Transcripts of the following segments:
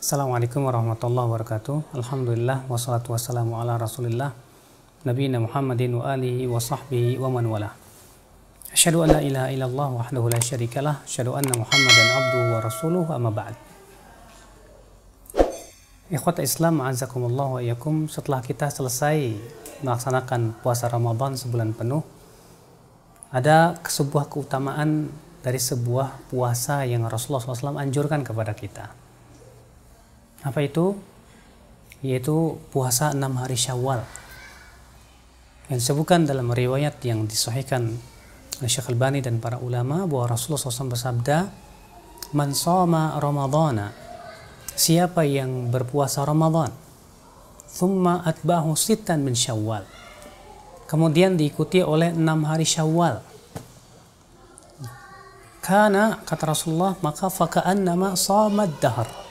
Assalamualaikum warahmatullahi wabarakatuh. Alhamdulillah wassalatu wassalamu ala Rasulillah nabiyina Muhammadin wa alihi wa sahbihi wa man wala. Asyhadu an la ilaha illallah wahdahu la syarikalah, asyhadu anna Muhammadan abduhu wa rasuluhu, amma ba'd. Ikhwata Islam, a'azakumullah wa iyyakum. Setelah kita selesai melaksanakan puasa Ramadan sebulan penuh, ada sebuah keutamaan dari sebuah puasa yang Rasulullah SAW anjurkan kepada kita. Apa itu? Yaitu puasa 6 hari Syawal. Yang disebutkan dalam riwayat yang disahihkan oleh Syekh Albani dan para ulama bahwa Rasulullah SAW bersabda, "Man shoma Ramadhana," siapa yang berpuasa Ramadan, "thumma atba'ahu sittan min Syawal," kemudian diikuti oleh 6 hari Syawal, "kana," kata Rasulullah, "maka faka'annama shamad dahr,"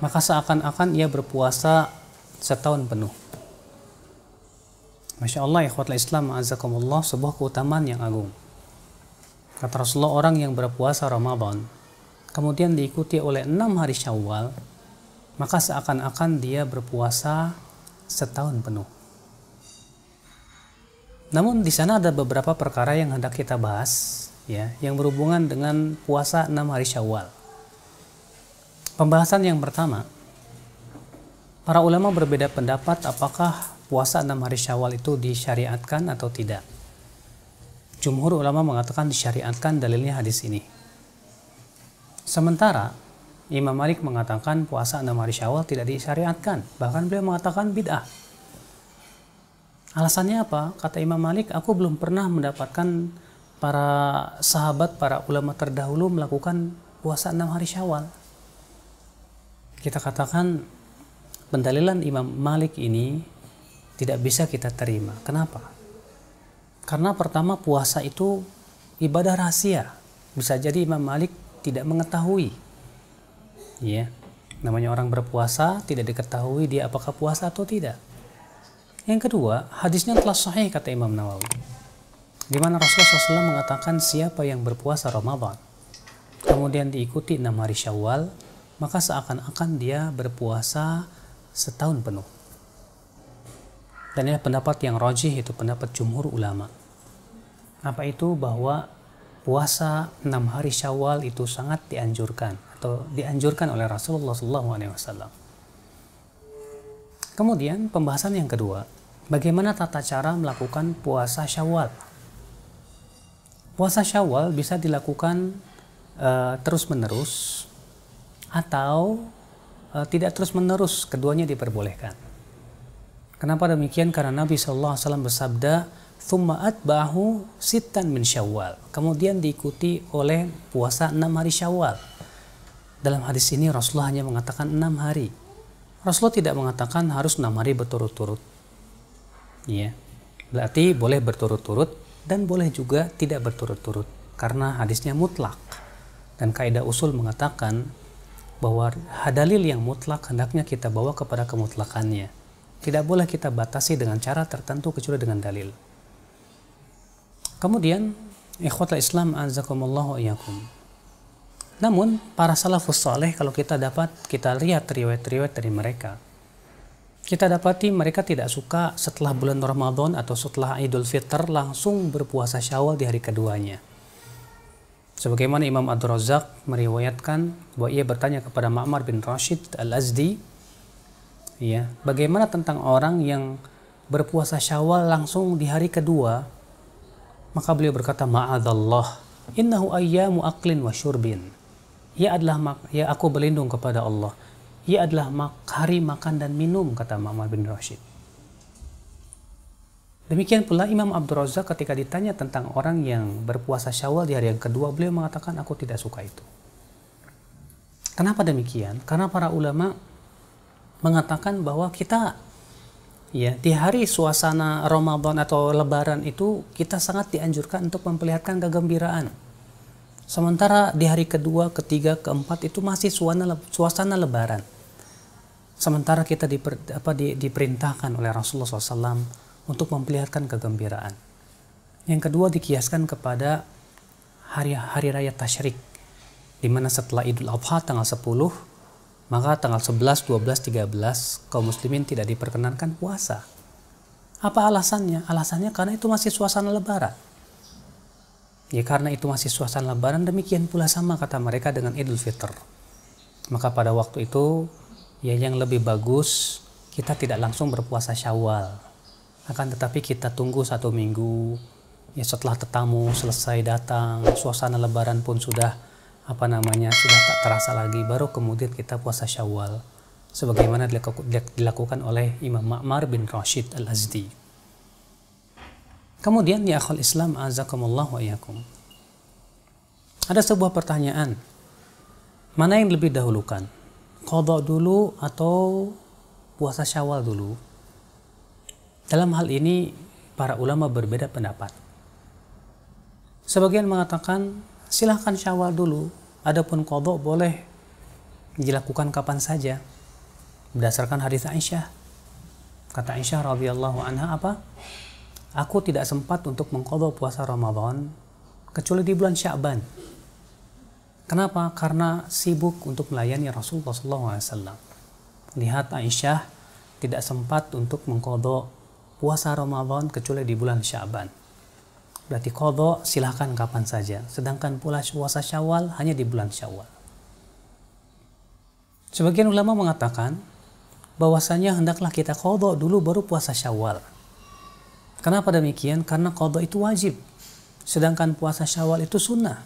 maka seakan-akan ia berpuasa setahun penuh. Masya Allah, ikhwatul Islam, azakumullah, sebuah keutamaan yang agung. Kata Rasulullah, orang yang berpuasa Ramadan kemudian diikuti oleh 6 hari Syawal, maka seakan-akan dia berpuasa setahun penuh. Namun di sana ada beberapa perkara yang hendak kita bahas, ya, yang berhubungan dengan puasa 6 hari Syawal. Pembahasan yang pertama, para ulama berbeda pendapat apakah puasa 6 hari Syawal itu disyariatkan atau tidak. Jumhur ulama mengatakan disyariatkan, dalilnya hadis ini. Sementara Imam Malik mengatakan puasa 6 hari Syawal tidak disyariatkan, bahkan beliau mengatakan bid'ah. Alasannya apa? Kata Imam Malik, aku belum pernah mendapatkan para sahabat, para ulama terdahulu melakukan puasa 6 hari Syawal. Kita katakan pendalilan Imam Malik ini tidak bisa kita terima. Kenapa? Karena pertama, puasa itu ibadah rahasia. Bisa jadi Imam Malik tidak mengetahui. Ya, namanya orang berpuasa tidak diketahui dia apakah puasa atau tidak. Yang kedua, hadisnya telah sahih kata Imam Nawawi, di mana Rasulullah SAW mengatakan siapa yang berpuasa Ramadan kemudian diikuti 6 hari Syawal, maka seakan-akan dia berpuasa setahun penuh. Dan ini pendapat yang rajih, itu pendapat jumhur ulama. Apa itu? Bahwa puasa 6 hari Syawal itu sangat dianjurkan atau dianjurkan oleh Rasulullah SAW. Kemudian pembahasan yang kedua, bagaimana tata cara melakukan puasa Syawal. Puasa Syawal bisa dilakukan terus-menerus atau tidak terus-menerus, keduanya diperbolehkan. Kenapa demikian? Karena Nabi SAW bersabda, "Tsumma atba'ahu sittan min Syawal," kemudian diikuti oleh puasa 6 hari Syawal. Dalam hadis ini Rasulullah hanya mengatakan 6 hari. Rasulullah tidak mengatakan harus 6 hari berturut-turut. Ya, berarti boleh berturut-turut dan boleh juga tidak berturut-turut, karena hadisnya mutlak. Dan kaidah usul mengatakan bahwa dalil yang mutlak hendaknya kita bawa kepada kemutlakannya. Tidak boleh kita batasi dengan cara tertentu kecuali dengan dalil. Kemudian, ikhwatul Islam, azakumullah wa iyyakum. Namun, para salafus saleh, kalau kita lihat riwayat-riwayat dari mereka, kita dapati mereka tidak suka setelah bulan Ramadan atau setelah Idul Fitr langsung berpuasa Syawal di hari keduanya. Sebagaimana Imam Abdurrazzaq meriwayatkan bahwa ia bertanya kepada Ma'mar bin Rashid Al-Azdi, ya, bagaimana tentang orang yang berpuasa Syawal langsung di hari kedua? Maka beliau berkata, "Ma'adzallah, innahu ayyamu aklin wa syurbin." Ya aku berlindung kepada Allah. Ia adalah hari makan dan minum, kata Ma'mar bin Rashid. Demikian pula Imam Abdurrazzaq ketika ditanya tentang orang yang berpuasa Syawal di hari yang kedua, beliau mengatakan, "Aku tidak suka itu." Kenapa demikian? Karena para ulama mengatakan bahwa kita, ya, di hari suasana Ramadan atau Lebaran itu kita sangat dianjurkan untuk memperlihatkan kegembiraan. Sementara di hari kedua, ketiga, keempat itu masih suasana Lebaran. Sementara kita diperintahkan oleh Rasulullah SAW untuk memperlihatkan kegembiraan. Yang kedua, dikiaskan kepada hari raya Tasyrik, di mana setelah Idul Adha tanggal 10 maka tanggal 11, 12, 13 kaum muslimin tidak diperkenankan puasa. Apa alasannya? Alasannya karena itu masih suasana lebaran. Ya karena itu masih suasana lebaran, demikian pula sama kata mereka dengan Idul Fitr. Maka pada waktu itu ya yang lebih bagus kita tidak langsung berpuasa Syawal. Akan tetapi kita tunggu 1 minggu. Ya setelah tetamu selesai datang, suasana lebaran pun sudah sudah tak terasa lagi, baru kemudian kita puasa Syawal. Sebagaimana dilakukan oleh Imam Ma'mar bin Rashid Al-Azdi. Kemudian ya akhul Islam azakumullah wa iyyakum. Ada sebuah pertanyaan. Mana yang lebih dahulukan? Qadha dulu atau puasa Syawal dulu? Dalam hal ini para ulama berbeda pendapat. Sebagian mengatakan silahkan Syawal dulu, adapun qadha boleh dilakukan kapan saja. Berdasarkan hadis Aisyah. Kata Aisyah radhiyallahu anha apa? Aku tidak sempat untuk mengqadha puasa Ramadan kecuali di bulan Sya'ban. Kenapa? Karena sibuk untuk melayani Rasulullah SAW. Lihat Aisyah tidak sempat untuk mengqadha puasa Ramadan kecuali di bulan Sya'ban. Berarti qadha silahkan kapan saja. Sedangkan pula puasa Syawal hanya di bulan Syawal. Sebagian ulama mengatakan bahwasanya hendaklah kita qadha dulu baru puasa Syawal. Kenapa demikian? Karena qadha itu wajib. Sedangkan puasa Syawal itu sunnah.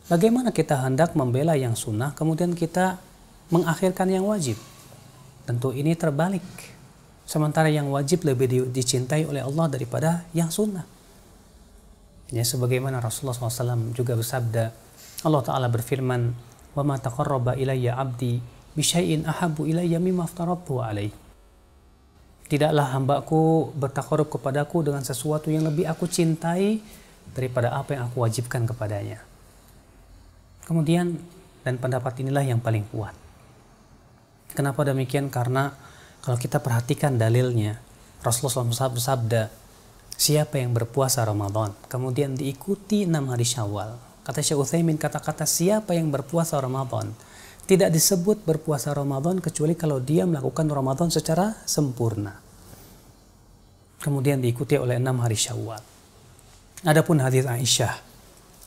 Bagaimana kita hendak membela yang sunnah kemudian kita mengakhirkan yang wajib? Tentu ini terbalik. Sementara yang wajib lebih dicintai oleh Allah daripada yang sunnah. Ya sebagaimana Rasulullah SAW juga bersabda, Allah Ta'ala berfirman, wa ma taqarraba ilayya abdi bisyai'in ahabbu ilayya mimma aftaradtu alaih. Tidaklah hambaku bertakarub kepadaku dengan sesuatu yang lebih aku cintai daripada apa yang aku wajibkan kepadanya. Kemudian, dan pendapat inilah yang paling kuat. Kenapa demikian? Karena kalau kita perhatikan dalilnya, Rasulullah SAW bersabda, siapa yang berpuasa Ramadan kemudian diikuti 6 hari Syawal. Kata Syekh Utsaimin, kata-kata siapa yang berpuasa Ramadan tidak disebut berpuasa Ramadan kecuali kalau dia melakukan Ramadan secara sempurna. Kemudian diikuti oleh 6 hari Syawal. Adapun hadis Aisyah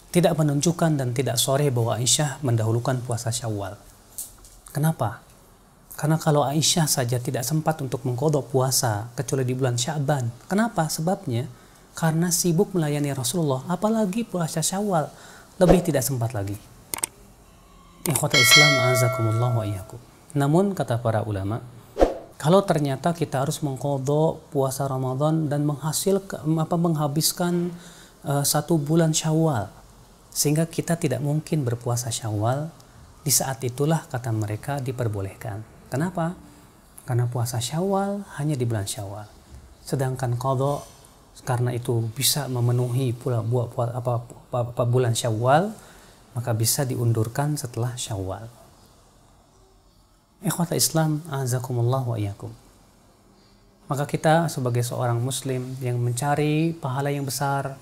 tidak menunjukkan dan tidak sharih bahwa Aisyah mendahulukan puasa Syawal. Kenapa? Karena kalau Aisyah saja tidak sempat untuk mengqadha puasa kecuali di bulan Sya'ban. Kenapa? Sebabnya karena sibuk melayani Rasulullah, apalagi puasa Syawal lebih tidak sempat lagi. Ikhwatul Islam azakumullah wa iyyakum. Namun kata para ulama, kalau ternyata kita harus mengqadha puasa Ramadan dan menghabiskan 1 bulan Syawal sehingga kita tidak mungkin berpuasa Syawal, di saat itulah kata mereka diperbolehkan. Kenapa? Karena puasa Syawal hanya di bulan Syawal. Sedangkan qadha karena itu bisa memenuhi bulan Syawal, maka bisa diundurkan setelah Syawal. Ikhwatul Islam azakumullah wa iyyakum. Maka kita sebagai seorang muslim yang mencari pahala yang besar,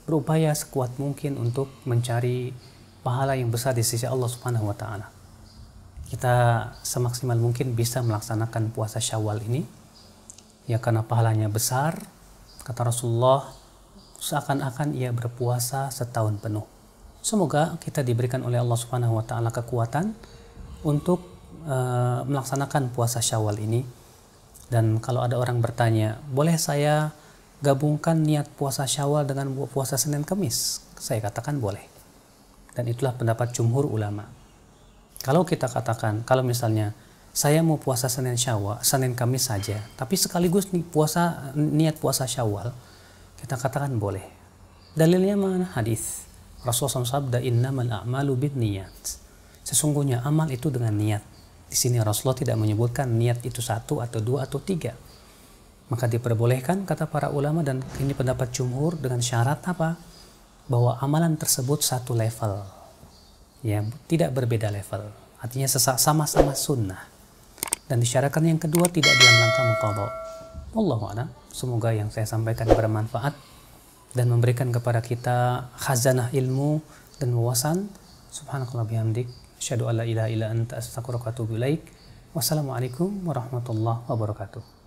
berupaya sekuat mungkin untuk mencari pahala yang besar di sisi Allah Subhanahu wa taala. Kita semaksimal mungkin bisa melaksanakan puasa Syawal ini, ya karena pahalanya besar. Kata Rasulullah, seakan-akan ia berpuasa setahun penuh. Semoga kita diberikan oleh Allah Subhanahu wa taala kekuatan untuk melaksanakan puasa Syawal ini. Dan kalau ada orang bertanya, boleh saya gabungkan niat puasa Syawal dengan puasa Senin Kamis? Saya katakan boleh. Dan itulah pendapat jumhur ulama. Kalau kita katakan, kalau misalnya saya mau puasa Senin Kamis saja, tapi sekaligus niat puasa Syawal, kita katakan boleh. Dalilnya mana? Hadis. Rasulullah SAW sabda, innamal a'malu binniyat. Sesungguhnya amal itu dengan niat. Di sini Rasulullah tidak menyebutkan niat itu 1 atau 2 atau 3. Maka diperbolehkan kata para ulama, dan ini pendapat jumhur, dengan syarat apa? Bahwa amalan tersebut satu level, ya tidak berbeda level, artinya sama-sama sunnah, dan disyaratkan yang kedua tidak dalam rangka muqadha. Wallahu a'lam. Semoga yang saya sampaikan bermanfaat dan memberikan kepada kita khazanah ilmu dan wawasan. Subhanakallah bihamdik, Asyhadu an la ilaha illa anta astaghfiruka wa atubu ilaik. Wassalamualaikum warahmatullahi wabarakatuh.